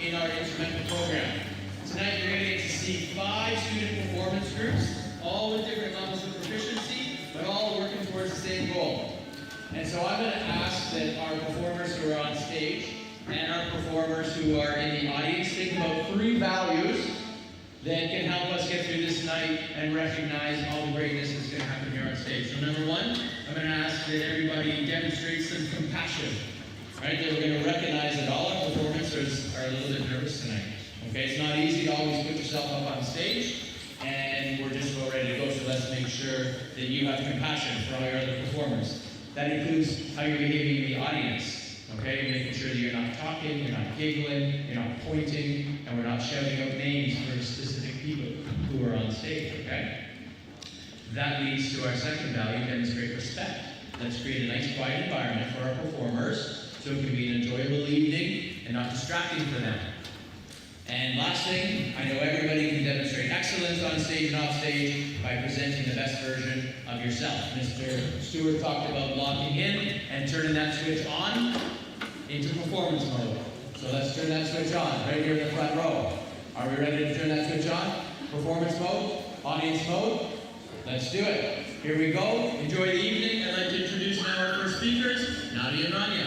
in our instrumental program. Tonight you're going to get to see 5 student performance groups, all with different levels of proficiency, but all working towards the same goal. And so I'm going to ask that our performers who are on stage and our performers who are in the audience think about 3 values that can help us get through this night and recognize all the greatness that's going to happen here on stage. So number 1, I'm going to ask that everybody demonstrate some compassion. Right? That we're going to recognize that all our performers are a little bit nervous tonight. Okay, it's not easy to always put yourself up on stage, and we're just about ready to go, so let's make sure that you have compassion for all your other performers. That includes how you're behaving in the audience. Okay, making sure that you're not talking, you're not giggling, you're not pointing, and we're not shouting out names for specific people who are on stage, okay? That leads to our second value, demonstrate respect. Let's create a nice, quiet environment for our performers so it can be an enjoyable evening and not distracting for them. And last thing, I know everybody can demonstrate excellence on stage and off stage by presenting the best version of yourself. Mr. Stewart talked about locking in and turning that switch on into performance mode. So let's turn that switch on right here in the front row. Are we ready to turn that switch on? Performance mode, audience mode. Let's do it. Here we go. Enjoy the evening. I'd like to introduce now our first speakers, Nadia and Rania.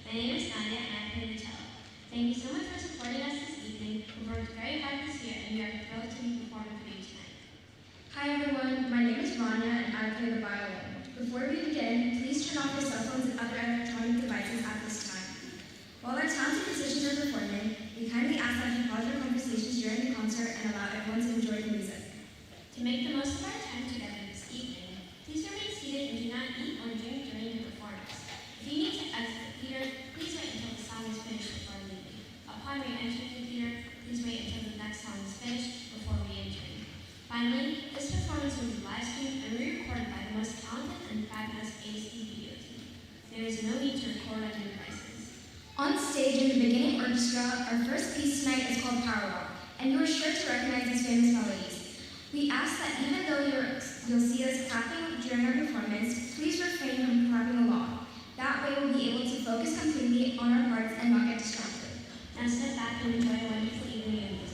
My name is Nadia and I play the cello. Thank you so much for supporting us this evening. We worked very hard this year and we are thrilled to be performing for you tonight. Hi everyone, my name is Rania and I play the violin. Before we begin, please turn off your cell phones and other electronic devices at this time. While our talented musicians are performing, we kindly ask that you pause your conversations during the concert and allow everyone to enjoy the music. To make the most of our time together this evening, please remain seated and do not eat or drink during your performance. If you need to exit the theater, please wait until the song is finished before leaving. Upon re-entering the theater, please wait until the next song is finished before re-entering. Finally, this performance will be live streamed and re-recorded by the most talented and fabulous ASD video team. There is no need to record on your devices. On stage in the beginning orchestra, our first piece tonight is called Power Walk, and you are sure to recognize these famous melodies. We ask that even though you'll see us clapping during our performance, please refrain from clapping along. That way we'll be able to focus completely on our parts and not get distracted. Now sit back and enjoy a wonderful evening of music.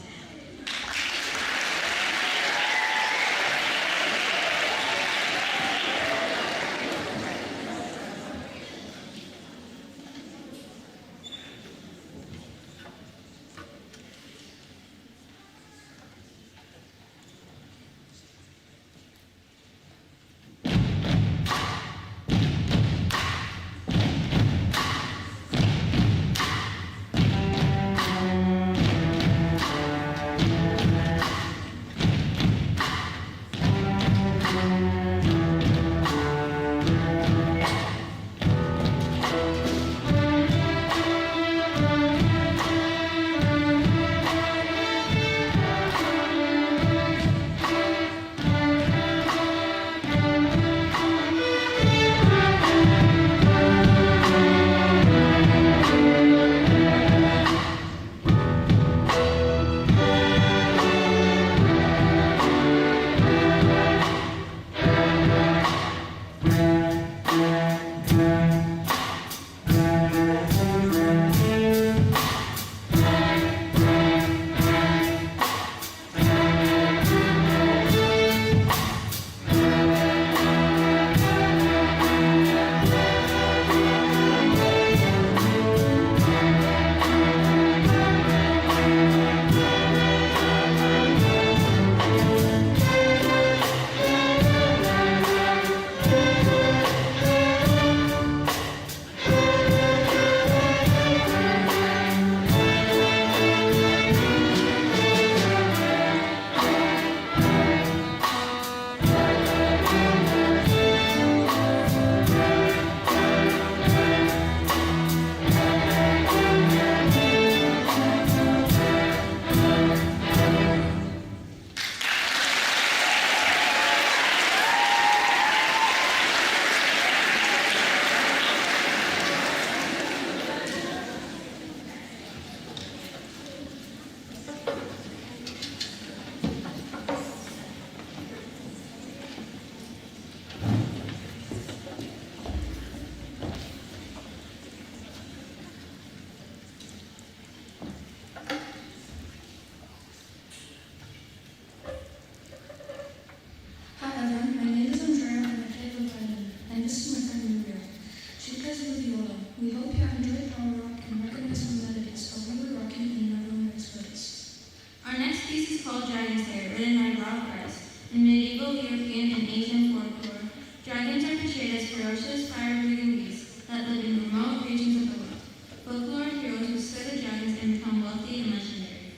We hope you have enjoyed Power Rock and recognize the melodies of We Were Rocking in Everyone Makes Waves. Our next piece is called Dragon's Lair, written by Rob Rice. In medieval European and Asian folklore, dragons are portrayed as ferocious, fire-breathing beasts that live in remote regions of the world. Folklore heroes who slay the dragons and become wealthy and legendary.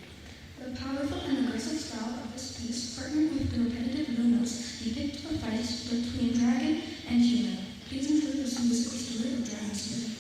The powerful and aggressive style of this piece, partnered with the repetitive low notes, depict a fight between dragon and human. Please enjoy this musical story of Dragon's Lair.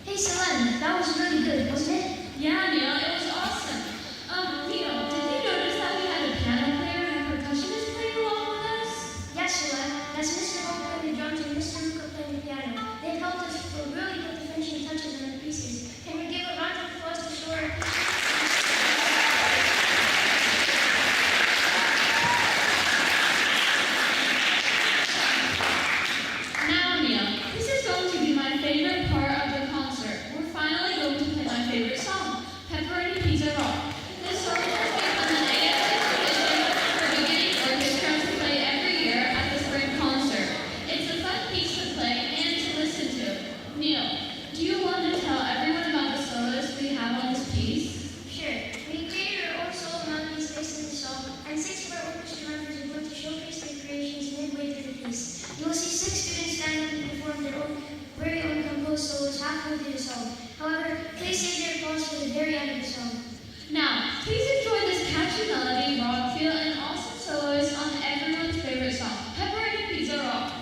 Hey Selene, that was really good, wasn't it? Yeah, Neil, it was awesome. Neil, did you notice that we had a piano player and a percussionist playing along with us? Yes, Selene. That's Mr. Hope playing the drums and Mr. Luca playing the piano. They've helped us really put the finishing touches on the pieces. Can we give a round of applause to show our Now, Neil, this is going to be my favorite part of the concert. We're finally going to play my favorite song, Pepperoni Pizza Rock. This song was based on an ASD tradition for beginning orchestra to play every year at the spring concert. It's a fun piece to play and to listen to. Neil, do you want to tell everyone about the solos we have on this piece? Sure. We created our own solo melodies based on the song, and 6 of our orchestra members are going to showcase their creations midway through the piece. You will see 6 students stand up and perform their own very own composed solos halfway through the song. However, please save your applause for the very end of the song. Now, please enjoy this catchy melody, rock feel, and awesome solos on everyone's favorite song, Pepperoni Pizza Rock.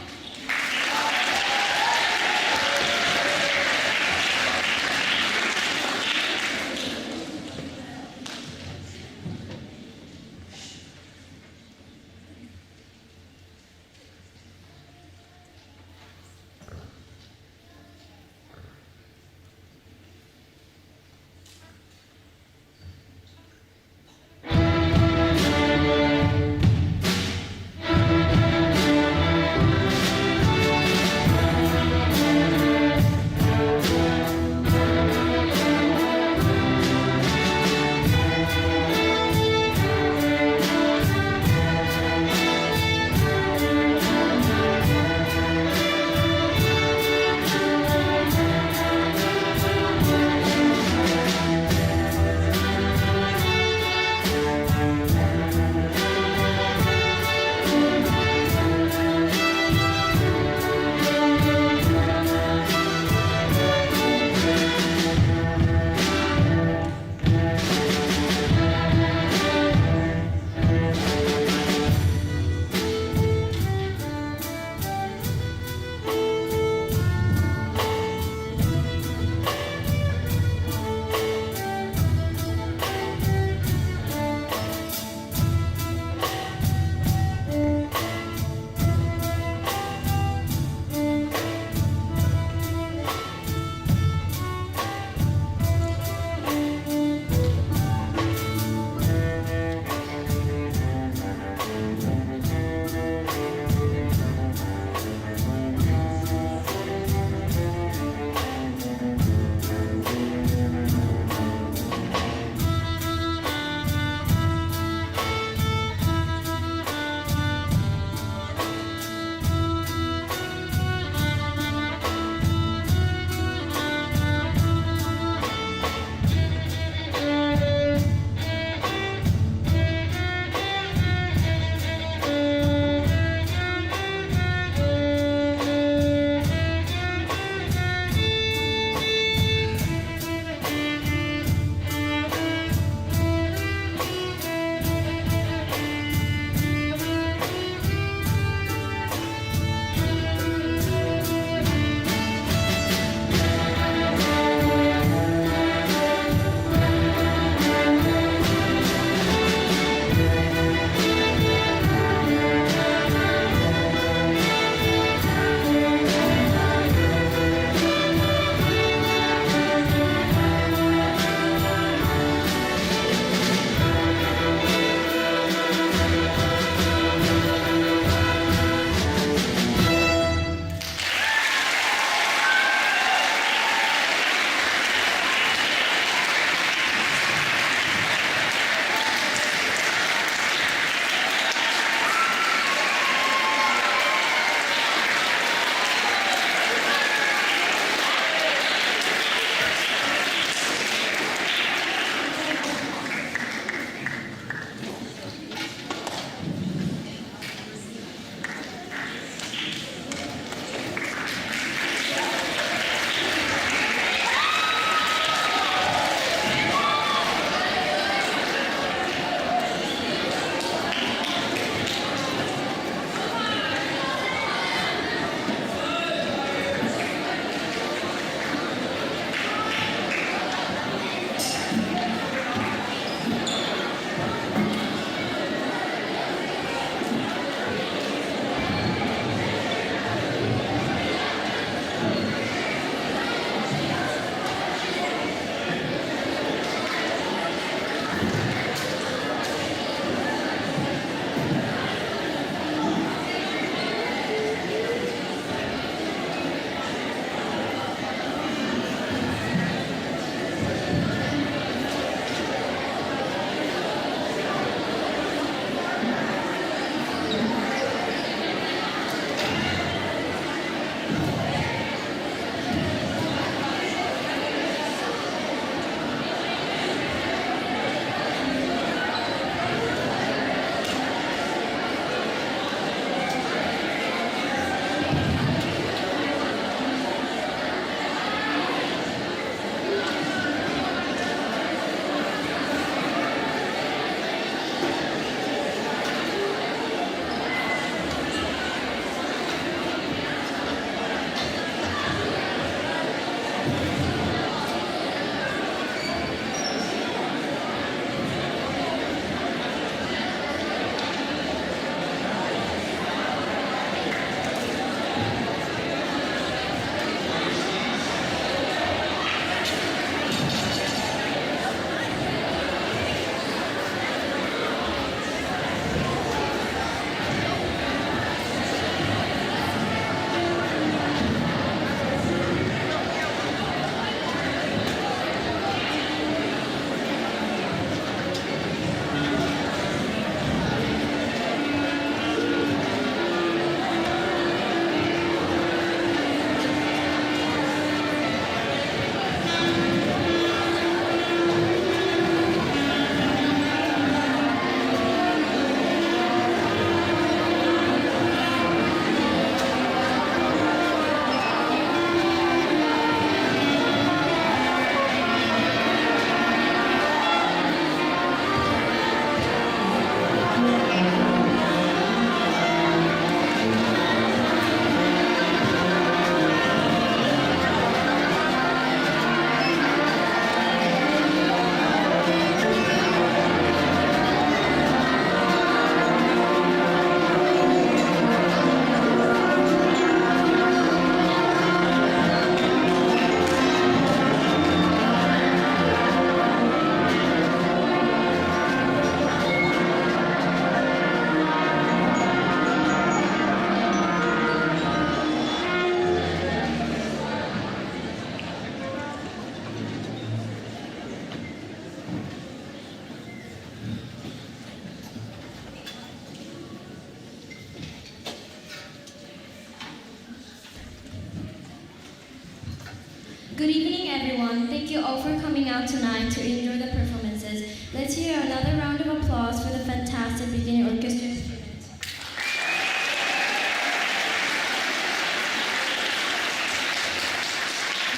Good evening, everyone. Thank you all for coming out tonight to enjoy the performances. Let's hear another round of applause for the fantastic beginning orchestra students.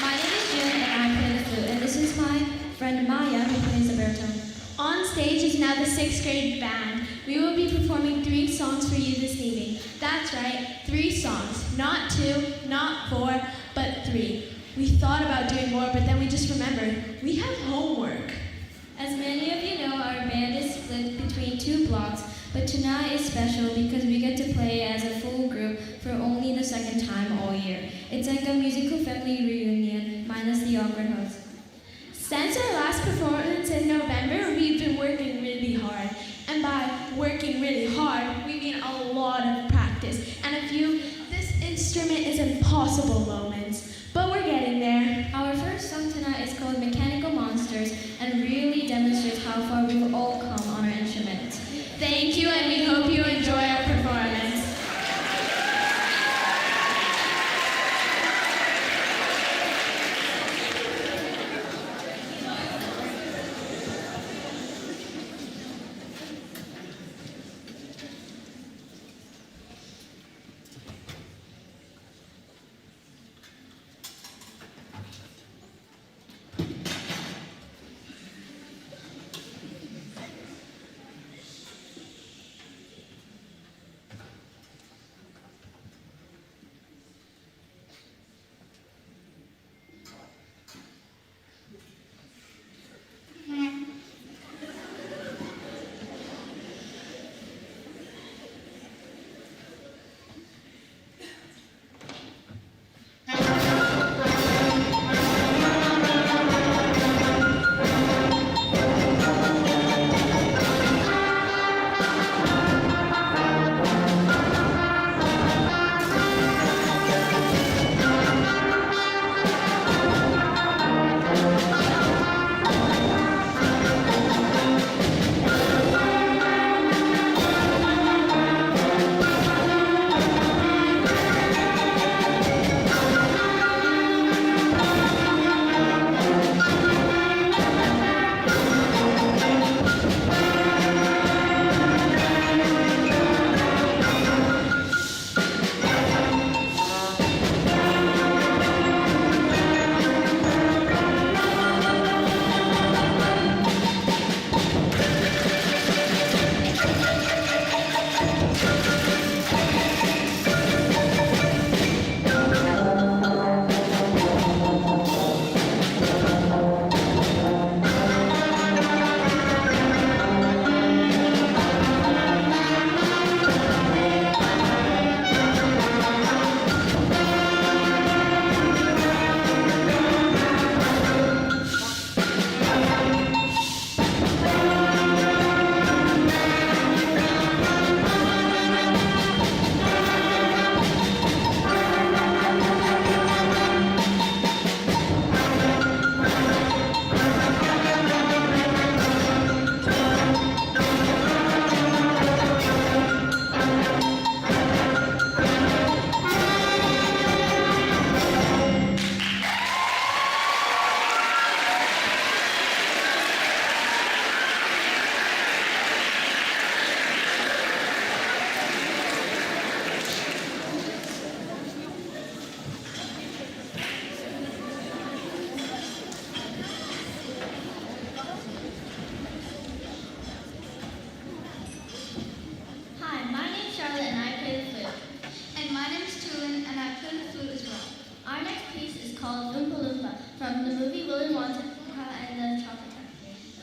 My name is June and I play the flute, and this is my friend Maya who plays the baritone. On stage is now the 6th grade band. We will be performing 3 songs for you this evening. That's right, 3 songs. Not 2, not 4, but 3. We thought about doing more, but then we just remembered we have homework. As many of you know, our band is split between 2 blocks, but tonight is special because we get to play as a full group for only the 2nd time all year. It's like a musical family reunion, minus the awkward host. Since our last performance in November, we've been working really hard. And by working really hard, we mean a lot of practice and a few "this instrument is impossible" moments. But we're getting there. Our first song tonight is called Mechanical Monsters and really demonstrates how far we've all come on our instruments. Thank you, and we hope you enjoy our performance.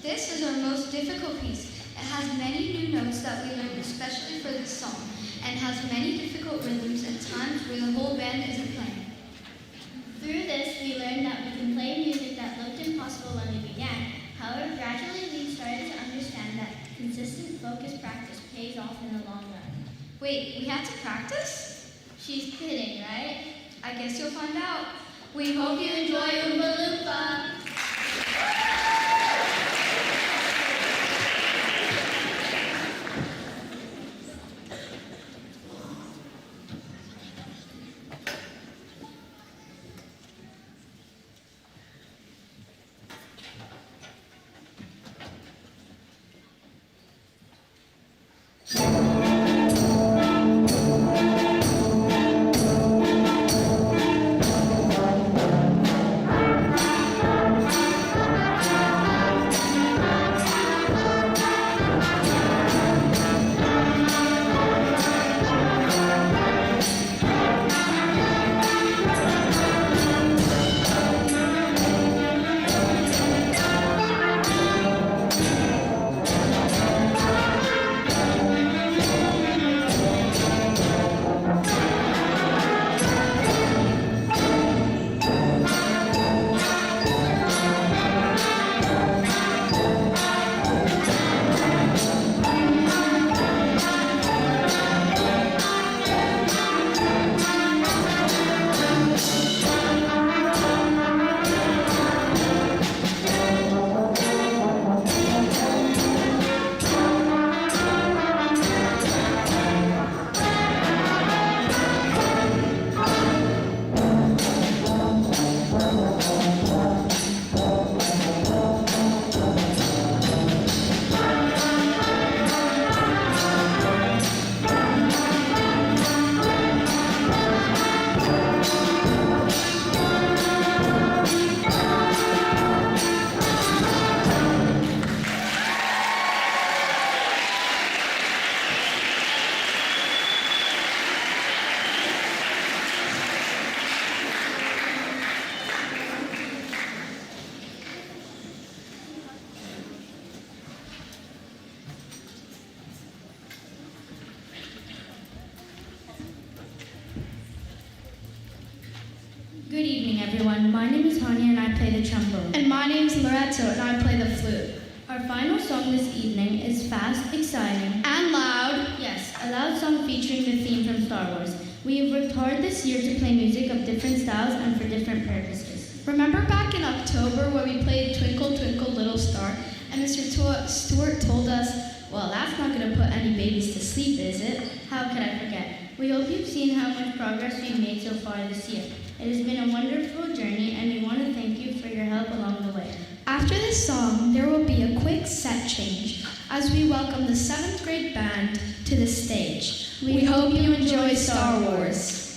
This is our most difficult piece. It has many new notes that we learned especially for this song, and has many difficult rhythms and times where the whole band isn't playing. Through this, we learned that we can play music that looked impossible when we began. However, gradually we started to understand that consistent, focused practice pays off in the long run. Wait, we had to practice? She's kidding, right? I guess you'll find out. We hope you enjoy Oompa Loompa. Good evening, everyone. My name is Hania and I play the trombone. And my name's Loretto, and I play the flute. Our final song this evening is fast, exciting, And loud. yes, a loud song featuring the theme from Star Wars. We have worked hard this year to play music of different styles and for different purposes. Remember back in October when we played Twinkle Twinkle Little Star, and Mr. Stewart told us, Well, that's not going to put any babies to sleep, is it? How could I forget? We hope you've seen how much progress we've made so far this year. It has been a wonderful journey, and we want to thank you for your help along the way. after this song, there will be a quick set change as we welcome the 7th grade band to the stage. We hope you enjoy Star Wars.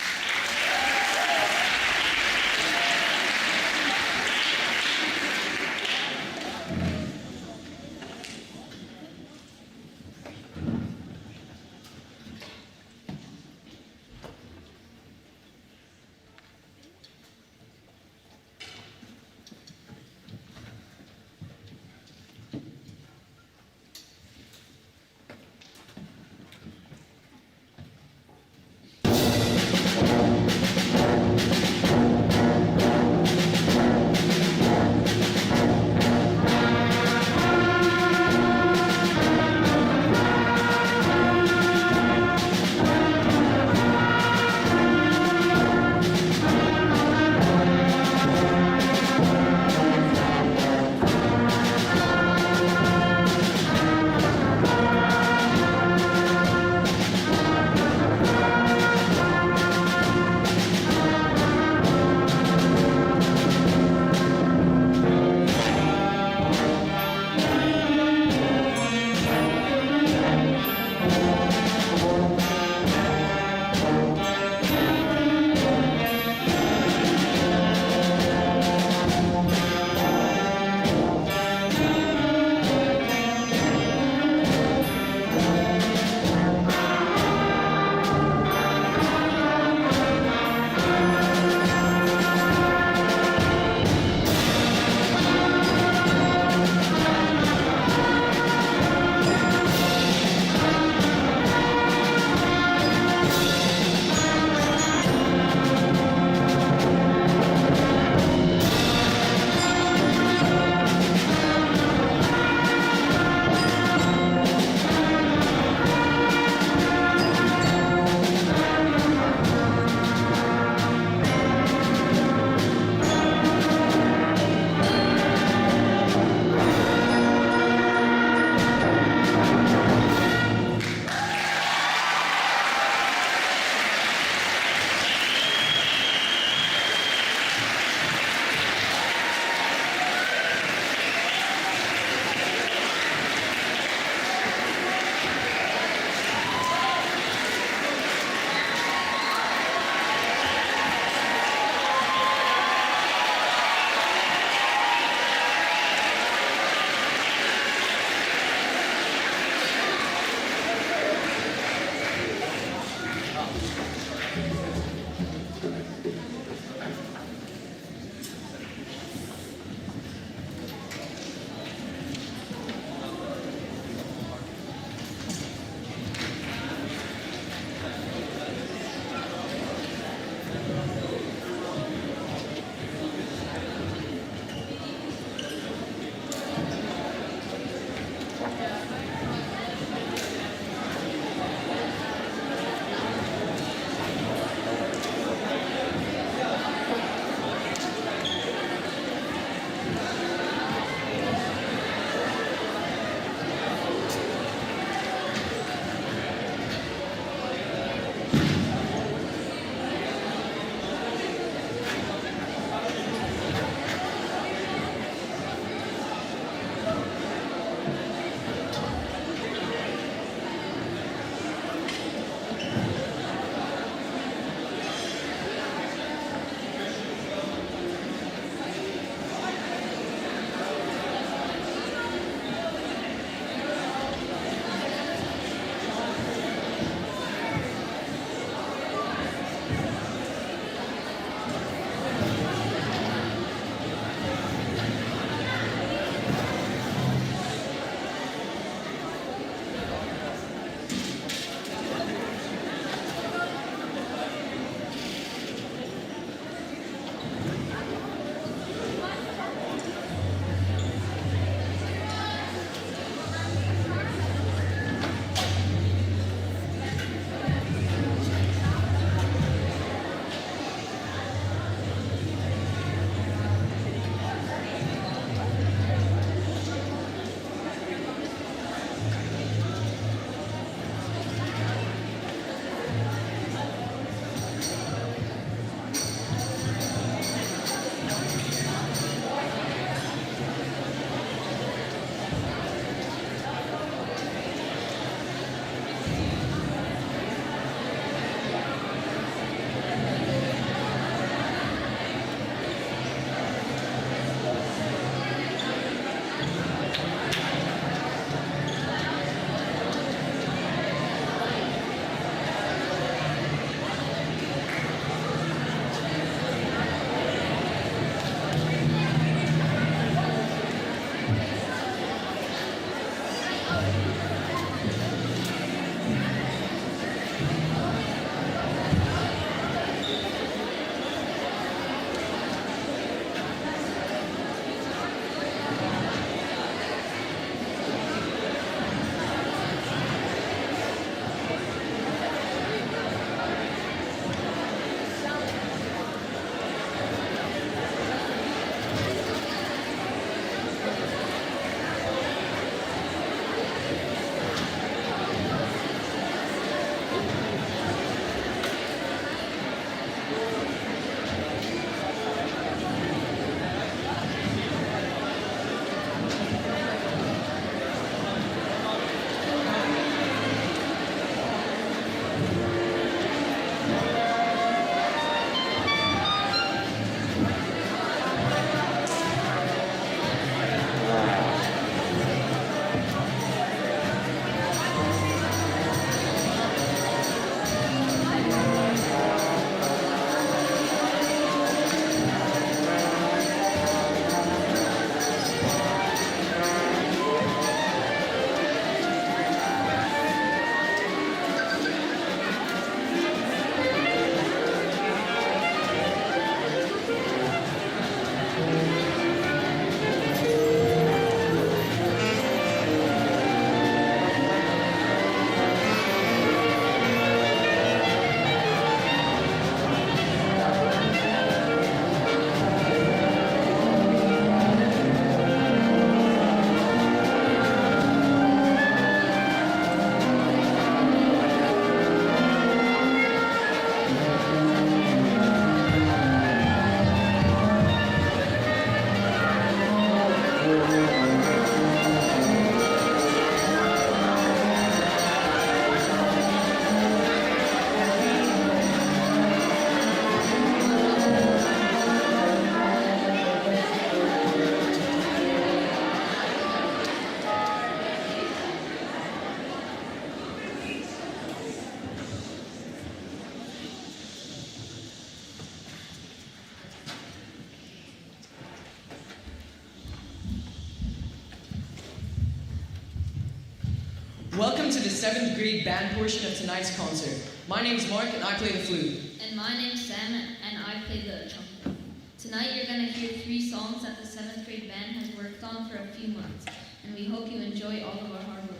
Welcome to the 7th grade band portion of tonight's concert. My name's Mark and I play the flute. And my name's Sam, and I play the trumpet. Tonight you're going to hear 3 songs that the 7th grade band has worked on for a few months, and we hope you enjoy all of our hard work.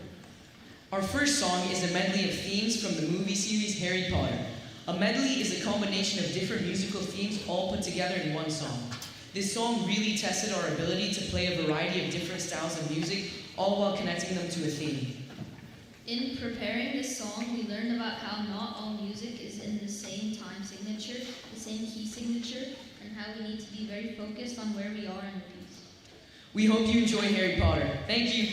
Our first song is a medley of themes from the movie series Harry Potter. A medley is a combination of different musical themes all put together in one song. This song really tested our ability to play a variety of different styles of music, all while connecting them to a theme. In preparing this song, we learned about how not all music is in the same time signature, the same key signature, and how we need to be very focused on where we are in the piece. We hope you enjoy Harry Potter. Thank you.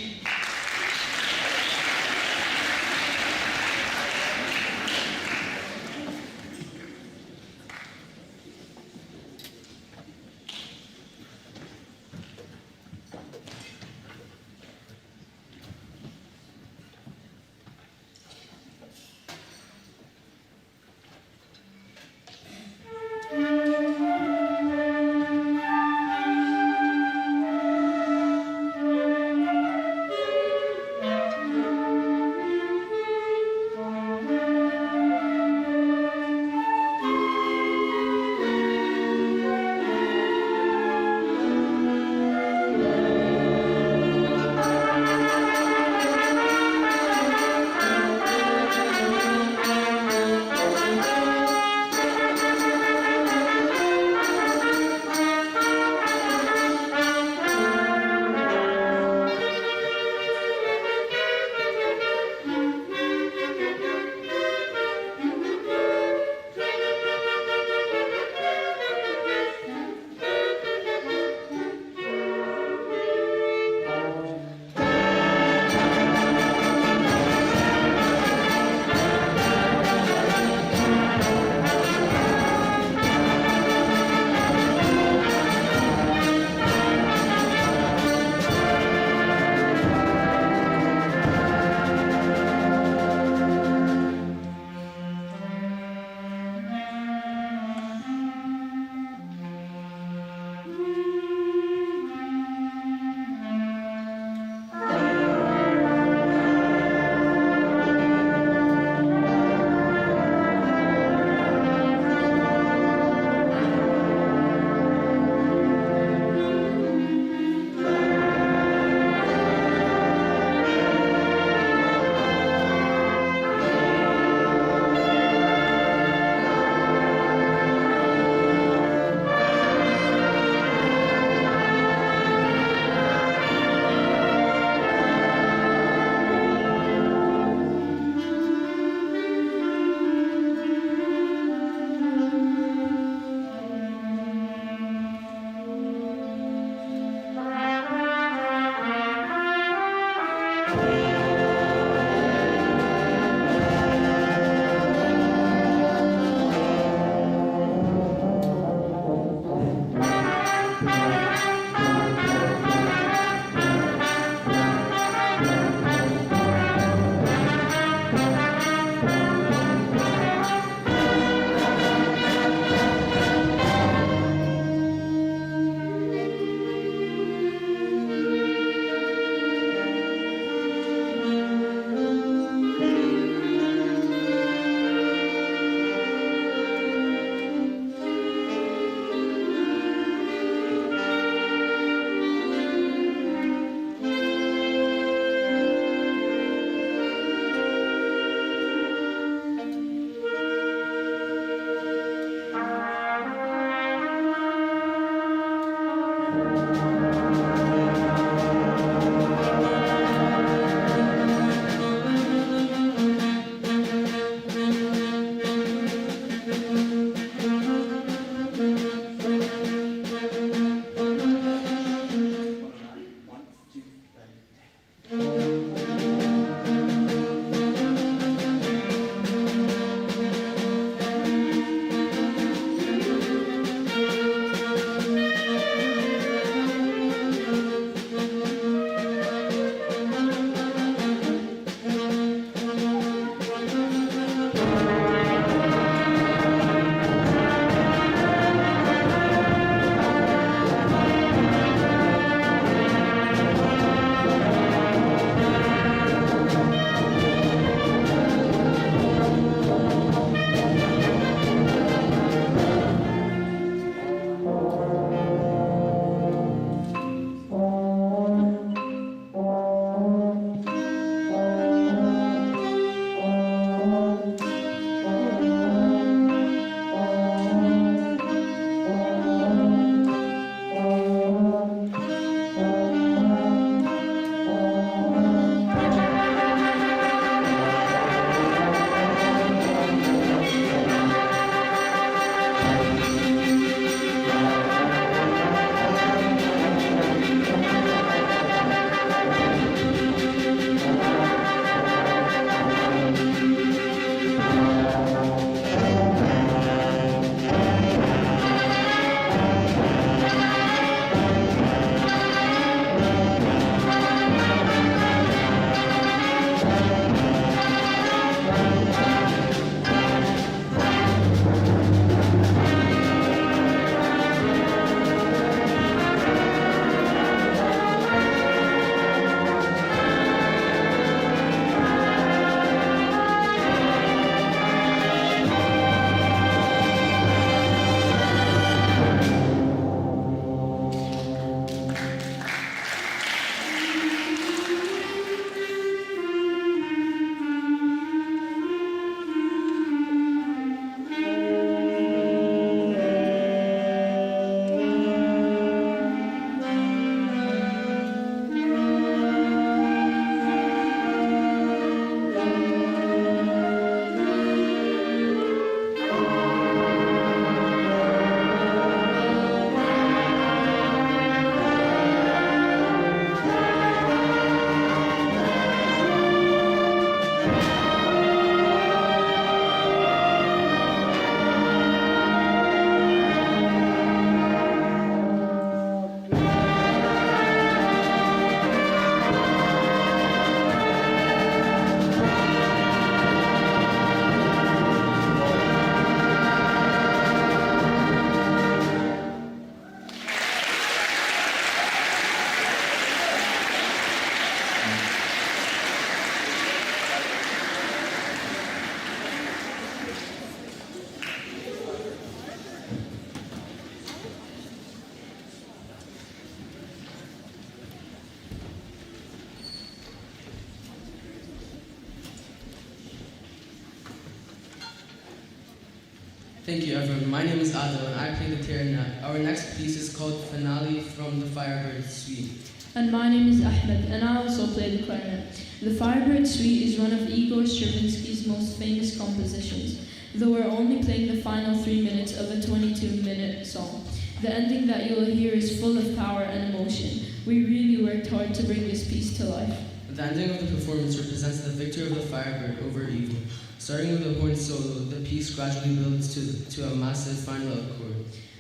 Thank you, everyone. My name is Ado, and I play the clarinet. Our next piece is called Finale from the Firebird Suite. And my name is Ahmed, and I also play the clarinet. The Firebird Suite is one of Igor Stravinsky's most famous compositions, though we're only playing the final 3 minutes of a 22-minute song. The ending that you'll hear is full of power and emotion. We really worked hard to bring this piece to life. The ending of the performance represents the victory of the Firebird over evil. Starting with a horn solo, the piece gradually builds to a massive final chord.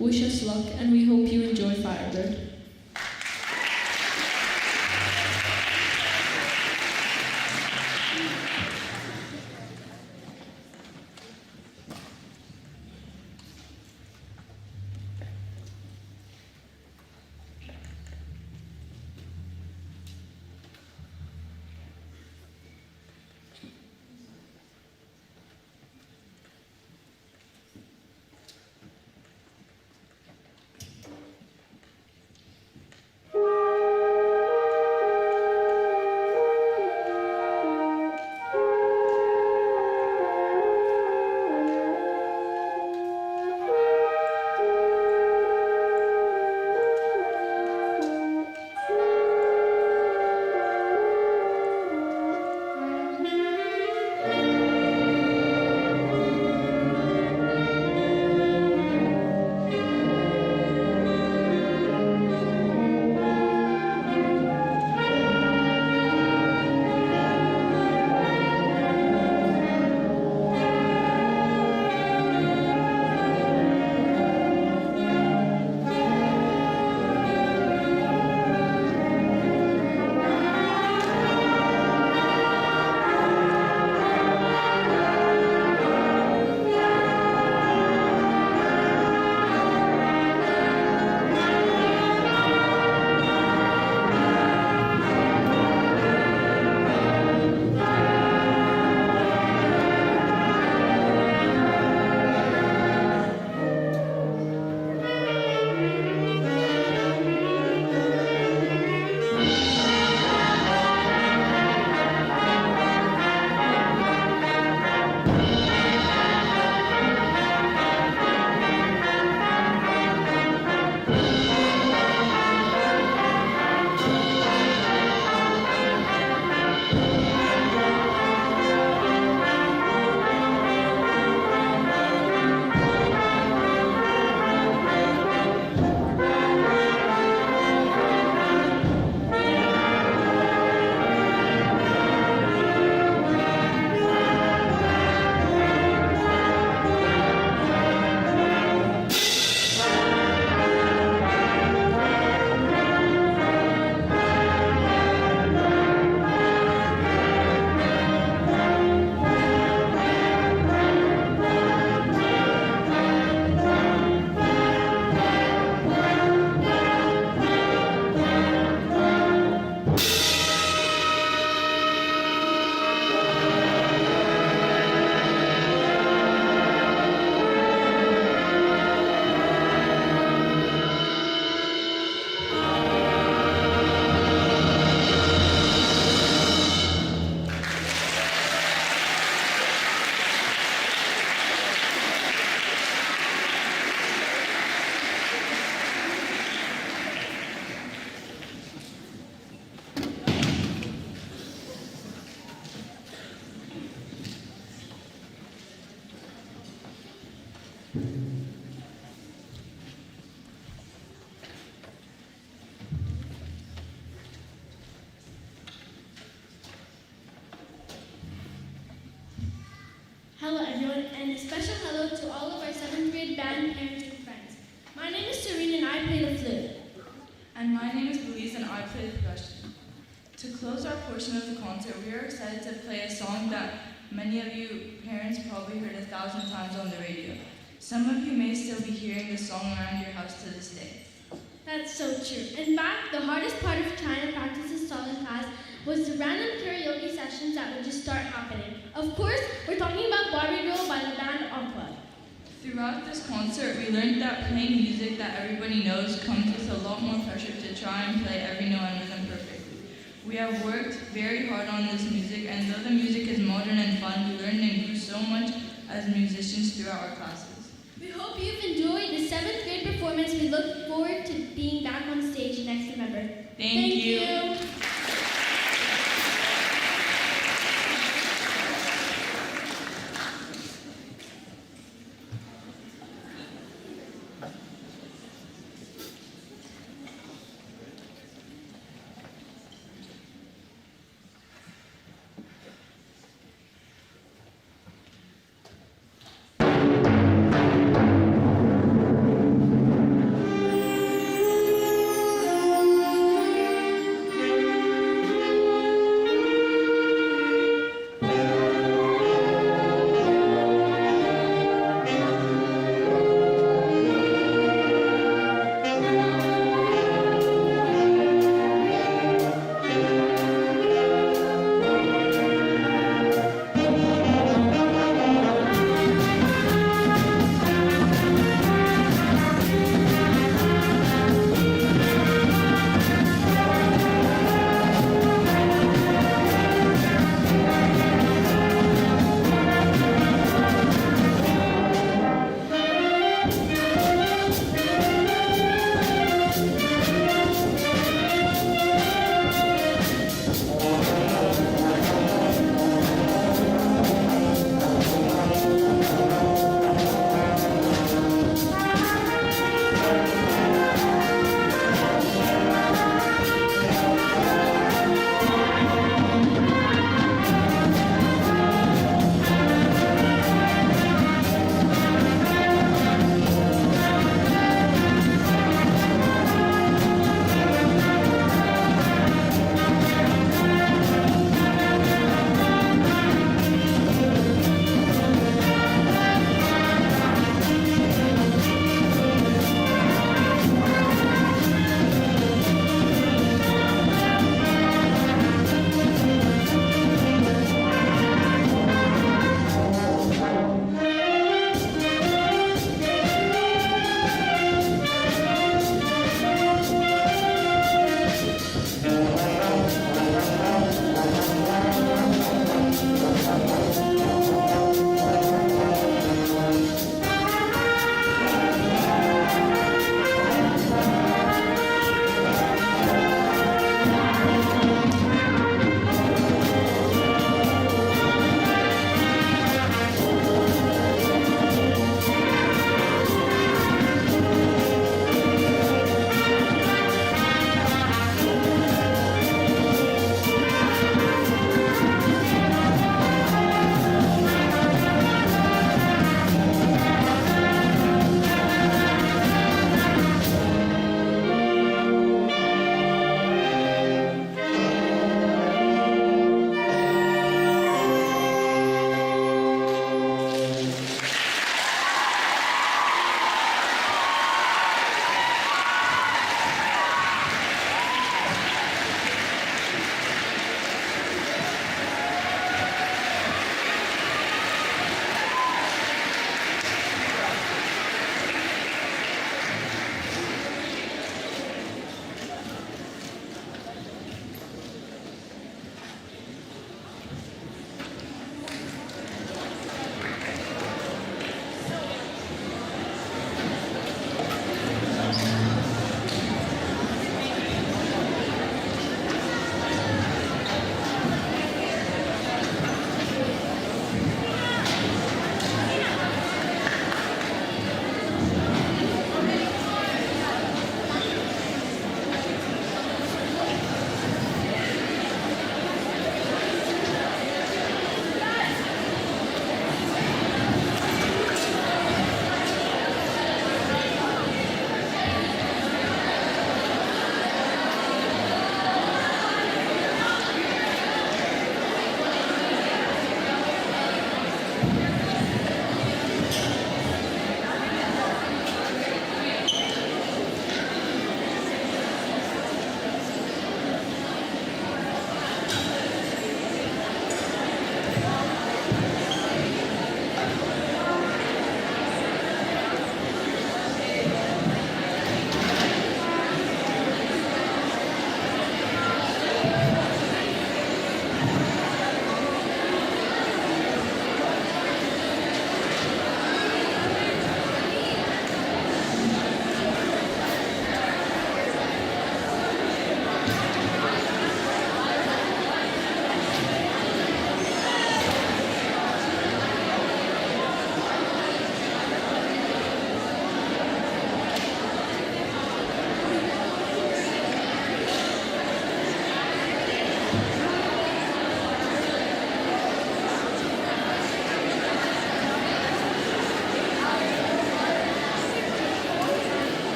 Wish us luck, and we hope you enjoy Firebird. Hello everyone, and a special hello to all of our 7th grade band parents and friends. My name is Serene and I play the flute. And my name is Louise and I play the percussion. To close our portion of the concert, we are excited to play a song that many of you parents probably heard 1,000 times on the radio. Some of you may still be hearing the song around your house to this day. That's so true. In fact, the hardest part of trying to practice this song in class was the random karaoke sessions that would just start happening. Of course, we're talking about Barbie Girl by the band Orchestra. Throughout this concert, we learned that playing music that everybody knows comes with a lot more pressure to try and play every note and rhythm perfectly. We have worked very hard on this music, and though the music is modern and fun, we learned and grew so much as musicians throughout our classes. We hope you've enjoyed the 7th grade performance. We look forward to being back on stage next November. Thank you.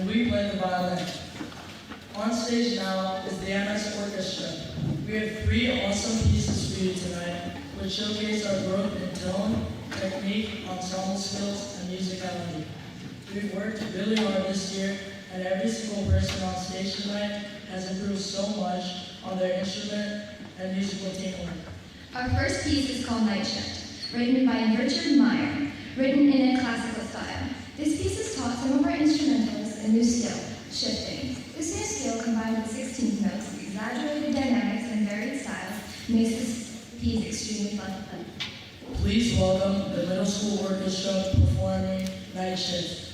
and we play the violin. On stage now is the MS Orchestra. We have 3 awesome pieces for you tonight, which showcase our growth in tone, technique, ensemble skills, and musicality. We've worked really hard this year, and every single person on stage tonight has improved so much on their instrument and musical teamwork. Our first piece is called Night Shift, written by Richard Meyer, written in a classical style. This piece has taught some of our instrumentalists a new skill, shifting. This new skill, combined with 16th notes, exaggerated dynamics, and varied styles, makes this piece extremely fun to play. Please welcome the middle school orchestra performing Night Shift.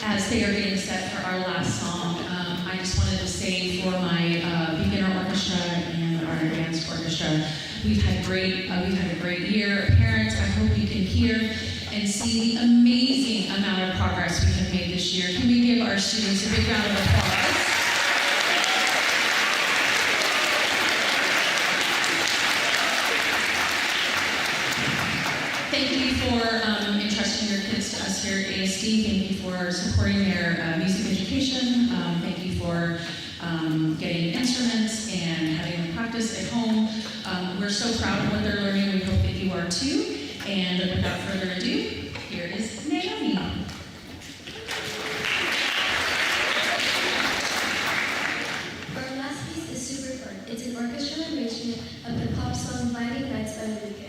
as they are getting set for our last song, I just wanted to say for my beginner orchestra and our advanced orchestra, we've had a great year. Parents, I hope you can hear and see the amazing amount of progress we have made this year. Can we give our students a big round of applause? Thank you for entrusting your kids to us here at ASD. Thank you for supporting their music education. Thank you for getting instruments and having them practice at home. We're so proud of what they're learning. We hope that you are too. And without further ado, here is Naomi. Our last piece is super fun. It's an orchestral arrangement of the pop song Blinding Lights by The Weeknd.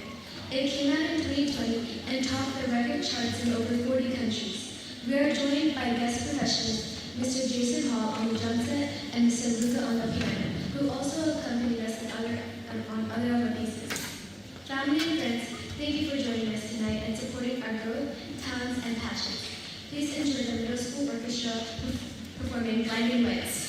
It came out in 2020 and topped the record charts in over 40 countries. We are joined by guest professionals, Mr. Jason Hall on the drum set and Mr. Luca on the piano, who also accompanied us on other of our pieces. Family and friends, thank you for joining us tonight and supporting our growth, talents, and passions. Please enjoy the middle school orchestra performing Blinding Lights.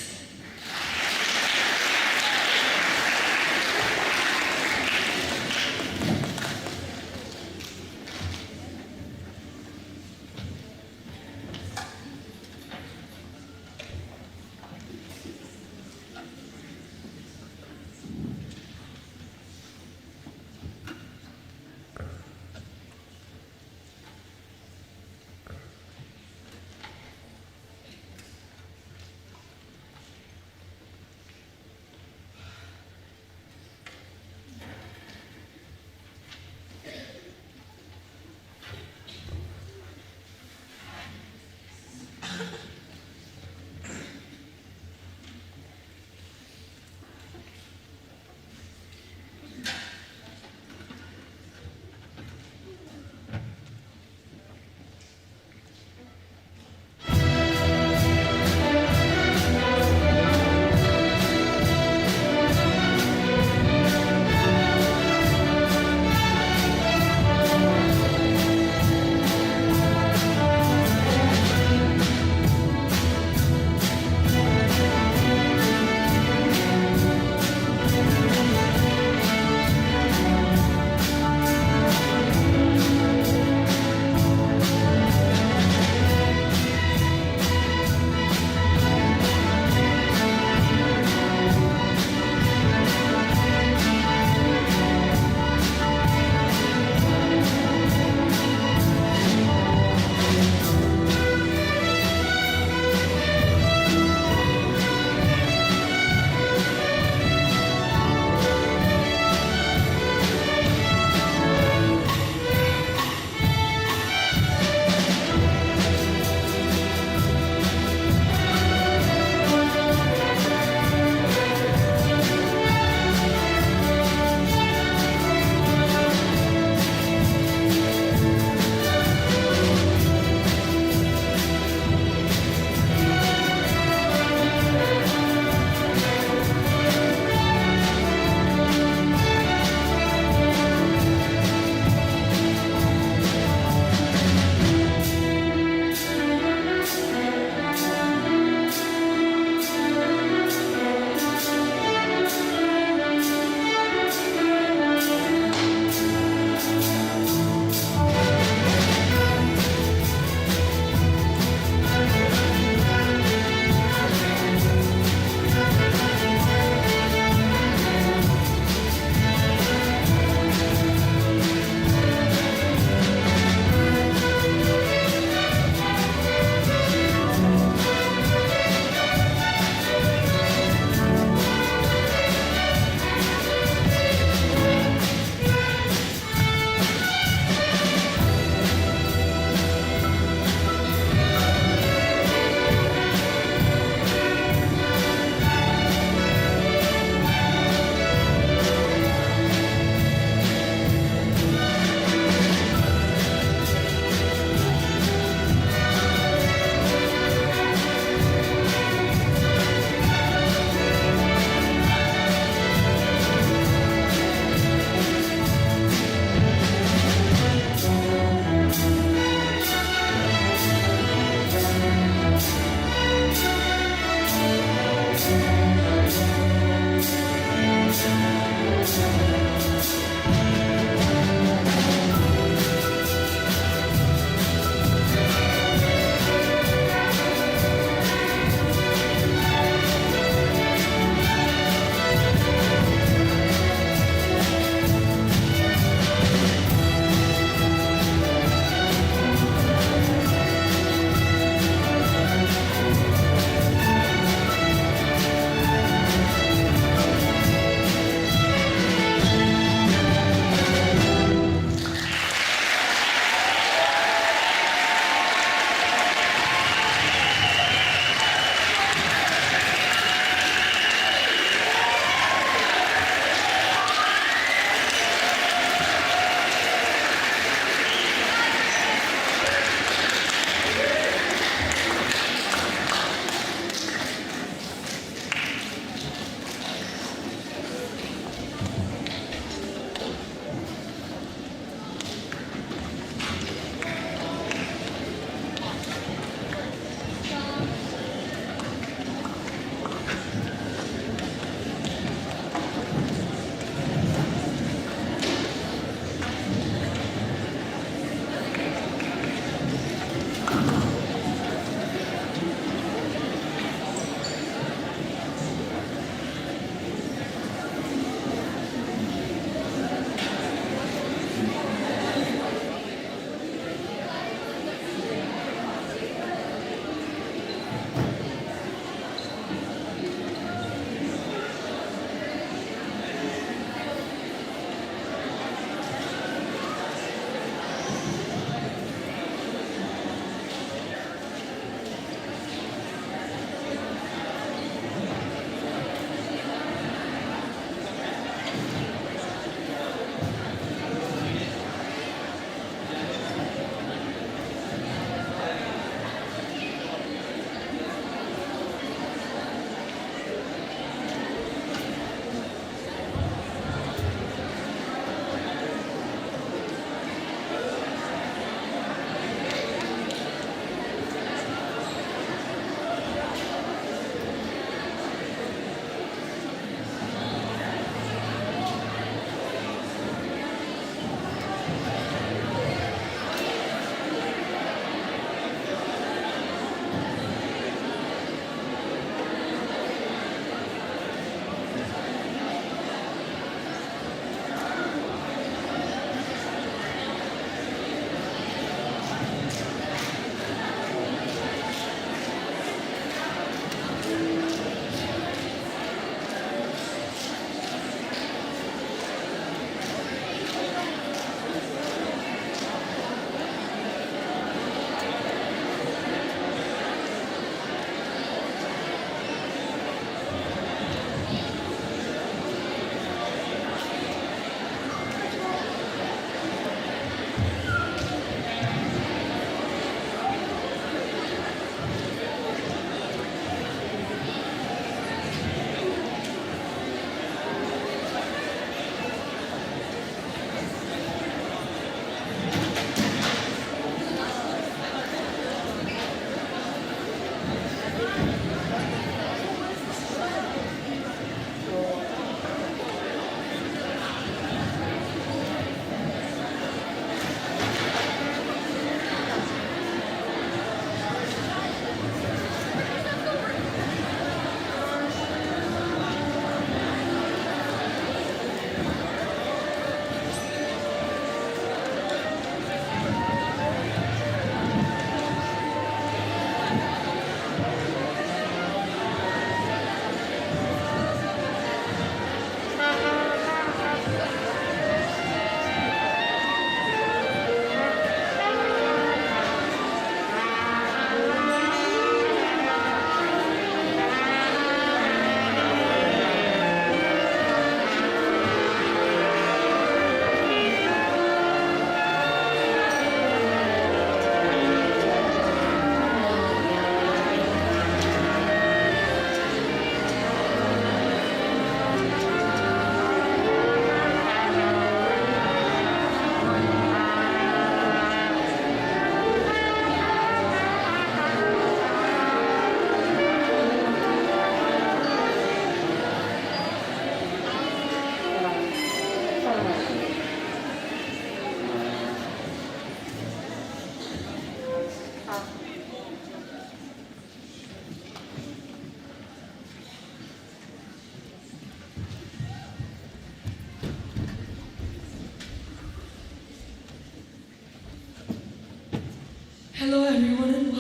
Hello everyone and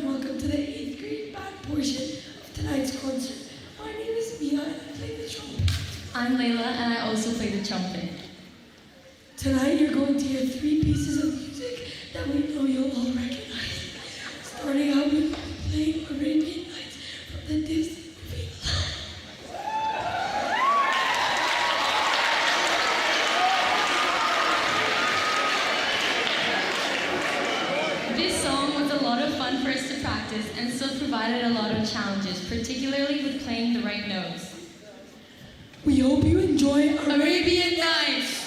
welcome to the 8th grade band portion of tonight's concert. My name is Mia and I play the trumpet. I'm Layla and I also play the trumpet. Tonight you're going to hear 3 pieces of music that we know you'll all recognize. Starting out with playing Arabian Nights from the Disney movie. This song was a lot of fun for us to practice and still provided a lot of challenges, particularly with playing the right notes. We hope you enjoy Arabian Nights!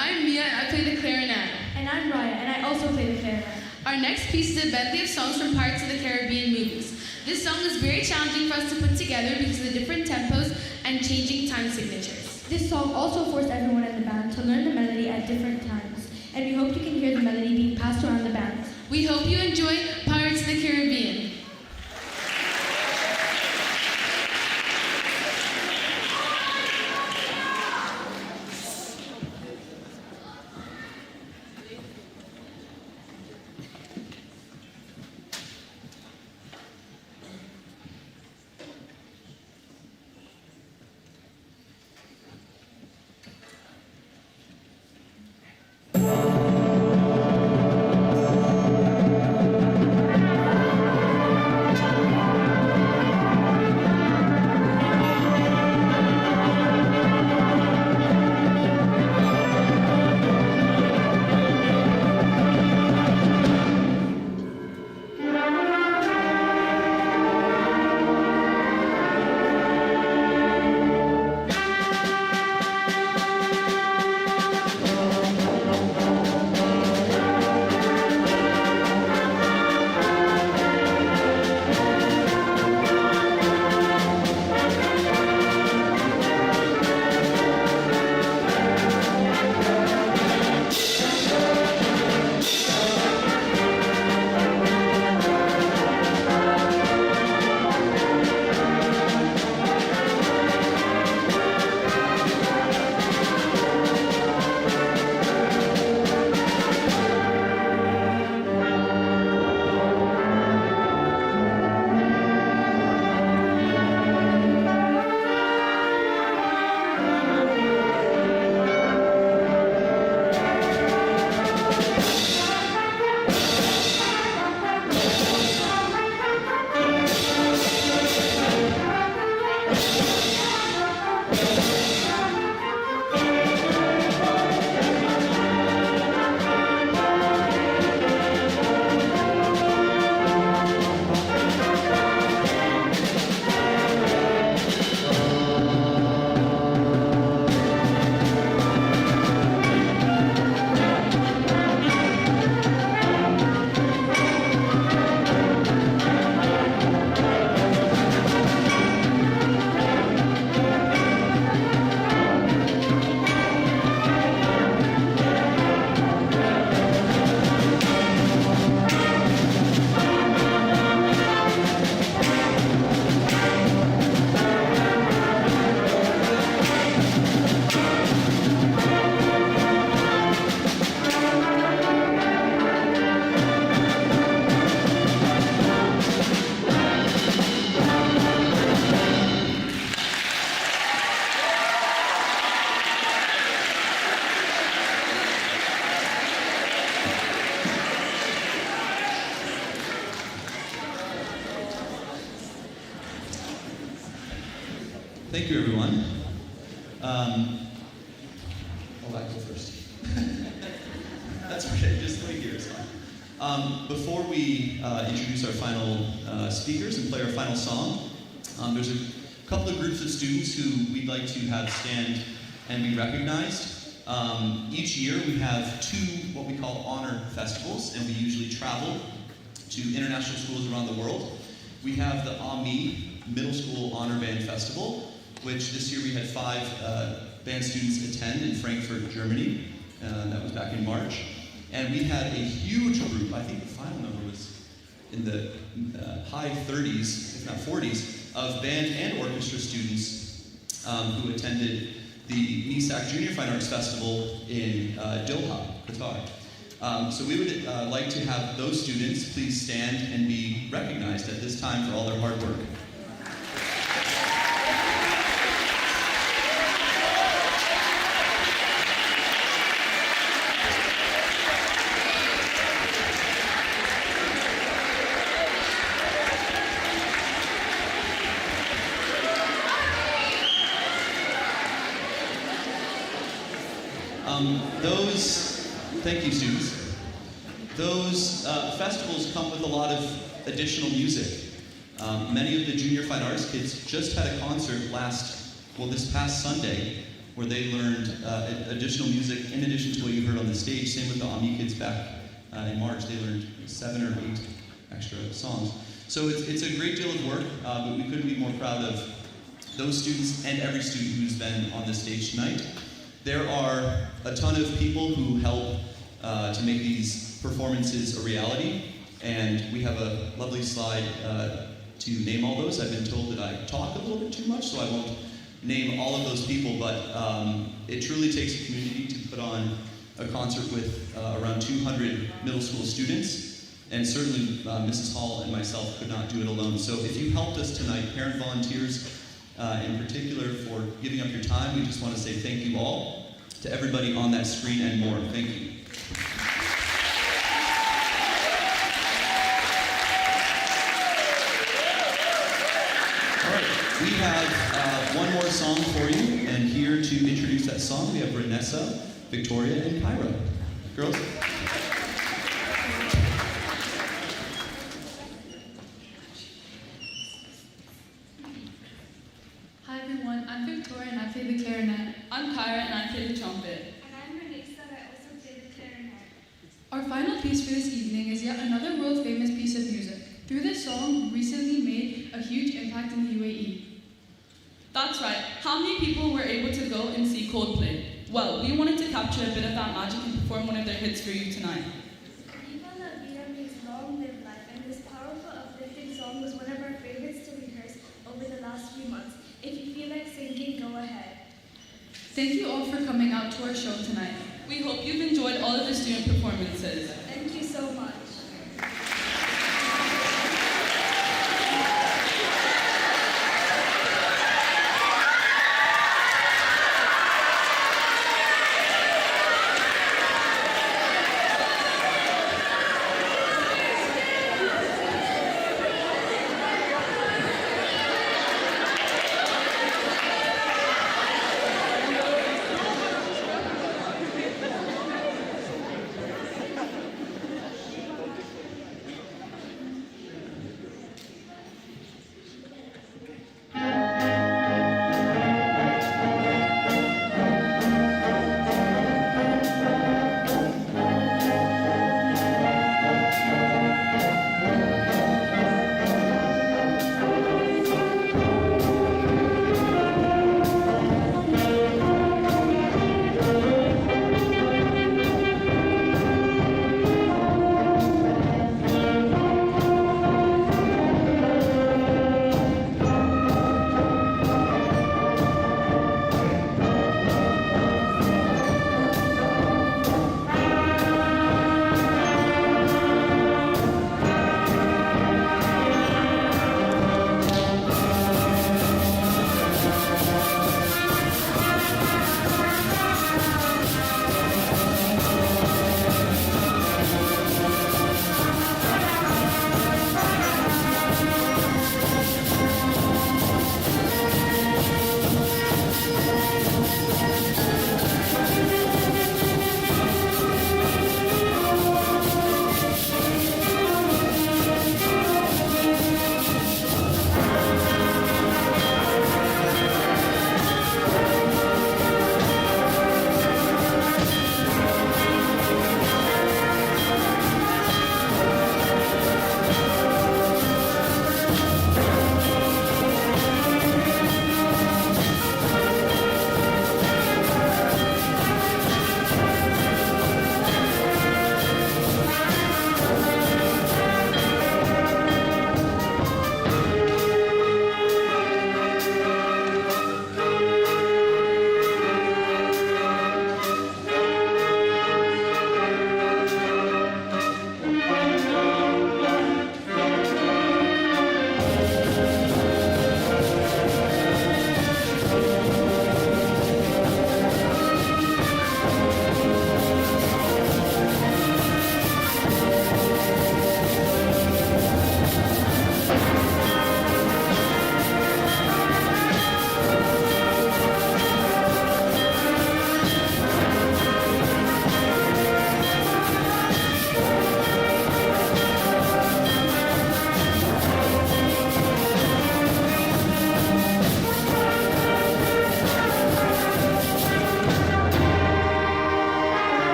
I'm Mia and I play the clarinet. And I'm Raya, and I also play the clarinet. Our next piece is a medley of songs from Pirates of the Caribbean movies. This song is very challenging for us to put together because of the different tempos and changing time signatures. This song also forced everyone in the band to learn the melody at different times, and we hope you can hear the melody being passed around the band. We hope you enjoy Pirates of the Caribbean. Thank you, everyone. I'll go first. That's okay, just let me hear it. Before we introduce our final speakers and play our final song, there's a couple of groups of students who we'd like to have stand and be recognized. Each year we have 2 what we call honor festivals, and we usually travel to international schools around the world. We have the AMI Middle School Honor Band Festival, which this year we had 5 band students attend in Frankfurt, Germany. That was back in March. And we had a huge group, I think the final number was in the high 30s, if not 40s, of band and orchestra students who attended the MISAC Junior Fine Arts Festival in Doha, Qatar. So we would like to have those students please stand and be recognized at this time for all their hard work. Thank you, students. Those festivals come with a lot of additional music. Many of the junior fine arts kids just had a concert this past Sunday, where they learned additional music in addition to what you heard on the stage. Same with the AMI kids back in March. They learned 7 or 8 extra songs. So it's a great deal of work, but we couldn't be more proud of those students and every student who's been on the stage tonight. There are a ton of people who help to make these performances a reality, and we have a lovely slide to name all those. I've been told that I talk a little bit too much, so I won't name all of those people, but it truly takes a community to put on a concert with around 200 middle school students, and certainly Mrs. Hall and myself could not do it alone. So if you helped us tonight, parent volunteers in particular, for giving up your time, we just want to say thank you all to everybody on that screen and more. Thank you. All right, we have one more song for you, and here to introduce that song, we have Vanessa, Victoria, and Kyra. Girls? Hi everyone, I'm Victoria and I play the clarinet. I'm Kyra and I play the trumpet. And I'm Renessa and I also play the clarinet. Our final piece for this evening is yet another world-famous piece of music. Through this song, we recently made a huge impact in the UAE. That's right. How many people were able to go and see Coldplay? Well, we wanted to capture a bit of that magic and perform one of their hits for you tonight. Viva la vida means long live life, and this powerful, uplifting song was one of our favorites to rehearse over the last few months. If you feel like singing, go ahead. Thank you all for coming out to our show tonight. We hope you've enjoyed all of the student performances. Thank you so much.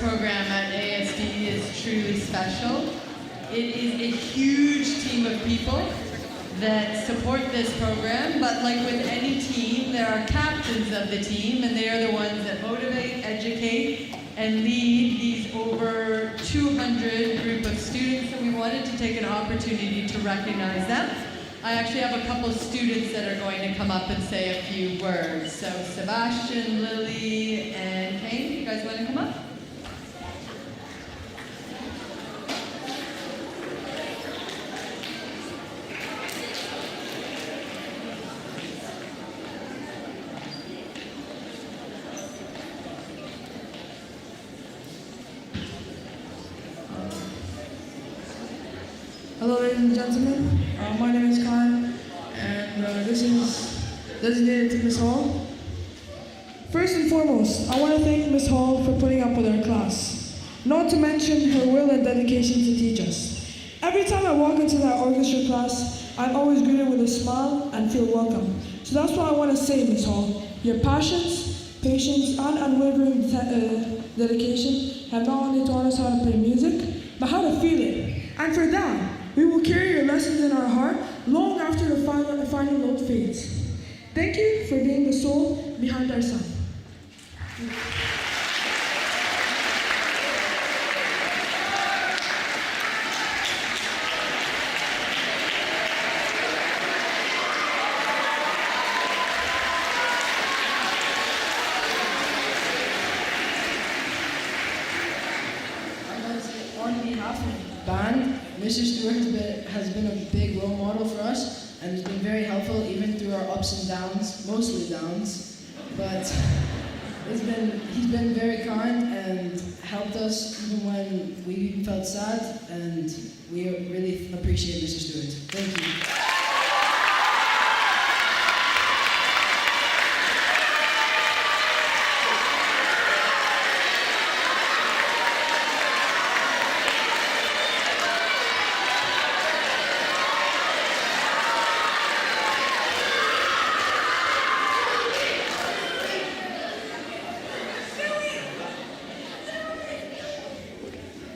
program at ASD is truly special. It is a huge team of people that support this program, but like with any team, there are captains of the team, and they are the ones that motivate, educate, and lead these over 200 group of students, and we wanted to take an opportunity to recognize them. I actually have a couple students that are going to come up and say a few words. So Sebastian, Lily, and Kane, you guys want to come up? Hello, ladies and gentlemen. My name is Khan, and this is designated to Ms. Hall. First and foremost, I want to thank Ms. Hall for putting up with our class, not to mention her will and dedication to teach us. Every time I walk into that orchestra class, I'm always greeted with a smile and feel welcome. So that's what I want to say, Ms. Hall. Your passions, patience, and unwavering dedication have not only taught us how to play music, but how to feel it. And for that, we will carry your lessons in our heart long after the final note fades. Thank you for being the soul behind our sound. On behalf of the band, Mr. Stewart has been a big role model for us and has been very helpful even through our ups and downs, mostly downs. But he's been very kind and helped us even when we felt sad, and we really appreciate Mr. Stewart. Thank you.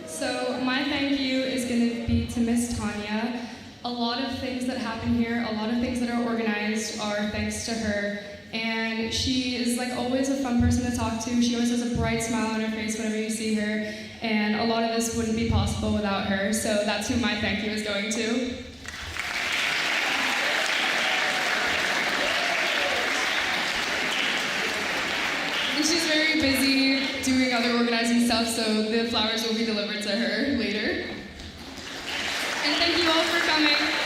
So my thank you is going to be to Miss Tanya. A lot of things that happen here, a lot of things that are organized are thanks to her. And she is like always a fun person to talk to. She always has a bright smile on her face whenever you see her. And a lot of this wouldn't be possible without her. So that's who my thank you is going to. And she's very busy doing other organizing stuff, so the flowers will be delivered to her later. And thank you all for coming.